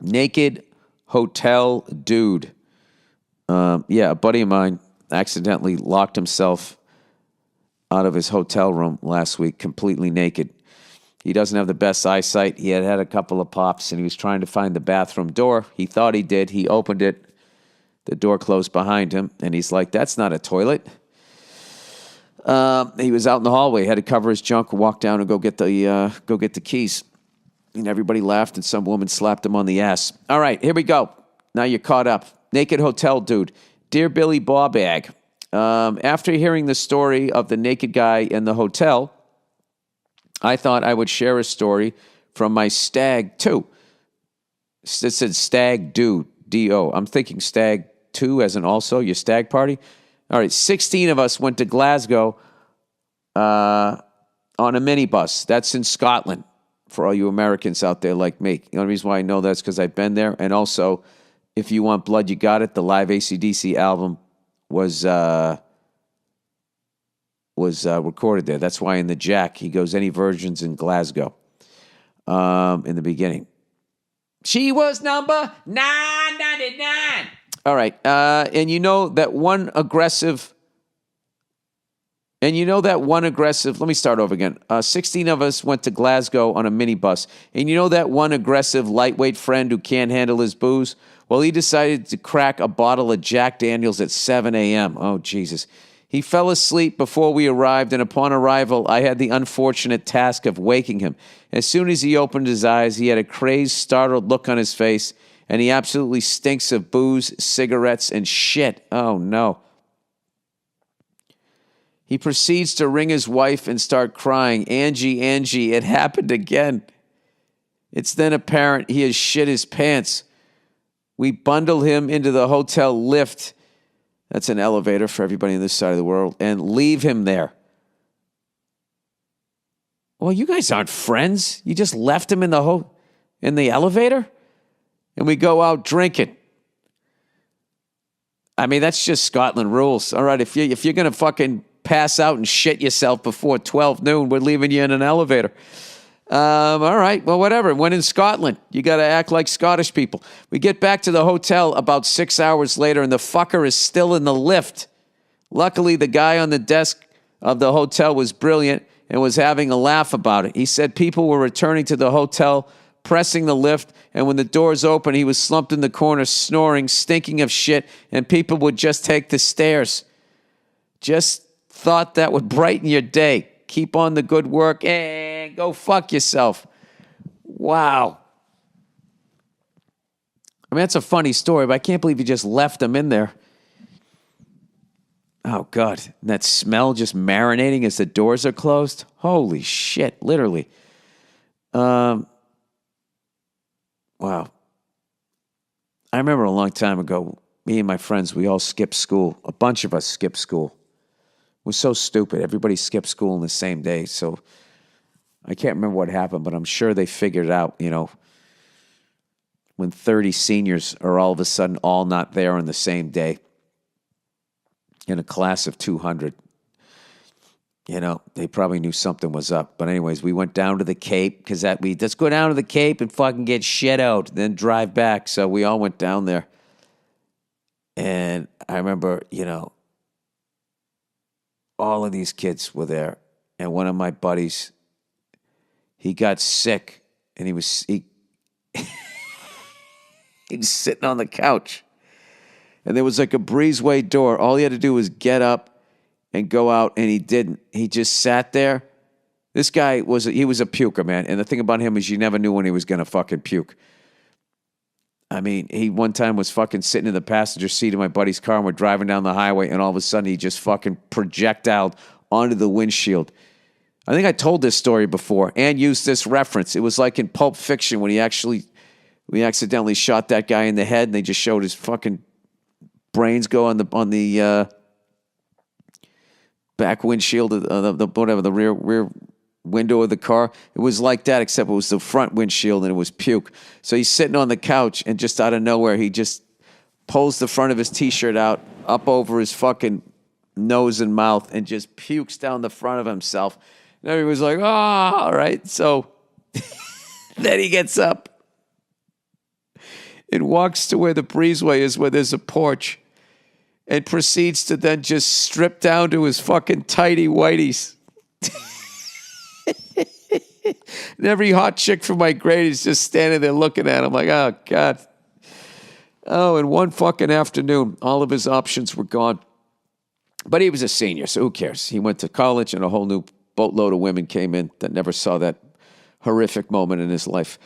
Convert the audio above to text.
Naked hotel dude. Yeah, a buddy of mine accidentally locked himself out of his hotel room last week, completely naked. He doesn't have the best eyesight. He had a couple of pops, and he was trying to find the bathroom door. He thought he did. He opened it. The door closed behind him, and he's like, that's not a toilet. He was out in the hallway, had to cover his junk, walk down and go get the keys. And everybody laughed, and some woman slapped him on the ass. All right, here we go. Now you're caught up. Naked hotel dude. Dear Billy Bawbag, after hearing the story of the naked guy in the hotel, I thought I would share a story from my stag too. It said stag do, D-O. I'm thinking stag two as in also, your stag party. All right, 16 of us went to Glasgow on a minibus. That's in Scotland, for all you Americans out there like me. The only reason why I know that's because I've been there. And also, If You Want Blood, You Got It, the live AC/DC album was recorded there. That's why in the Jack, he goes, any virgins in Glasgow in the beginning. She was number 999. All right. And you know that one aggressive, let me start over again. 16 of us went to Glasgow on a minibus. And you know that one aggressive lightweight friend who can't handle his booze? Well, he decided to crack a bottle of Jack Daniels at 7 a.m. Oh, Jesus. He fell asleep before we arrived, and upon arrival, I had the unfortunate task of waking him. As soon as he opened his eyes, he had a crazed, startled look on his face, and he absolutely stinks of booze, cigarettes, and shit. Oh, no. He proceeds to ring his wife and start crying. Angie, it happened again. It's then apparent he has shit his pants. We bundle him into the hotel lift. That's an elevator for everybody on this side of the world. And leave him there. Well, you guys aren't friends. You just left him in the elevator? And we go out drinking. I mean, that's just Scotland rules. All right, if you're going to fucking pass out and shit yourself before 12 noon, we're leaving you in an elevator. All right, well, whatever. When in Scotland, you got to act like Scottish people. We get back to the hotel about 6 hours later, and the fucker is still in the lift. Luckily, the guy on the desk of the hotel was brilliant and was having a laugh about it. He said people were returning to the hotel, pressing the lift, and when the doors opened, he was slumped in the corner, snoring, stinking of shit, and people would just take the stairs. Just thought that would brighten your day. Keep on the good work and go fuck yourself. Wow. I mean, that's a funny story, but I can't believe you just left them in there. Oh, God. And that smell just marinating as the doors are closed? Holy shit, literally. Wow. I remember a long time ago, me and my friends, we all skipped school. A bunch of us skipped school. It was so stupid. Everybody skipped school in the same day. So I can't remember what happened, but I'm sure they figured it out, when 30 seniors are all of a sudden all not there on the same day in a class of 200. They probably knew something was up. But anyways, we went down to the Cape because let's go down to the Cape and fucking get shit out, then drive back. So we all went down there. And I remember, all of these kids were there. And one of my buddies, he got sick. And he was sitting on the couch. And there was like a breezeway door. All he had to do was get up and go out, and he didn't. He just sat there. This guy he was a puker, man. And the thing about him is you never knew when he was going to fucking puke. I mean, he one time was fucking sitting in the passenger seat of my buddy's car, and we're driving down the highway, and all of a sudden he just fucking projectiled onto the windshield. I think I told this story before and used this reference. It was like in Pulp Fiction when we accidentally shot that guy in the head, and they just showed his fucking brains go on the back windshield of the rear window of the car. It was like that, except it was the front windshield and it was puke. So he's sitting on the couch, and just out of nowhere, he just pulls the front of his T-shirt out up over his fucking nose and mouth and just pukes down the front of himself. And everybody was like, oh, all right. So then he gets up and walks to where the breezeway is, where there's a porch, and proceeds to then just strip down to his fucking tighty whities. And every hot chick from my grade is just standing there looking at him like, oh, God. Oh, in one fucking afternoon, all of his options were gone. But he was a senior, so who cares? He went to college, and a whole new boatload of women came in that never saw that horrific moment in his life.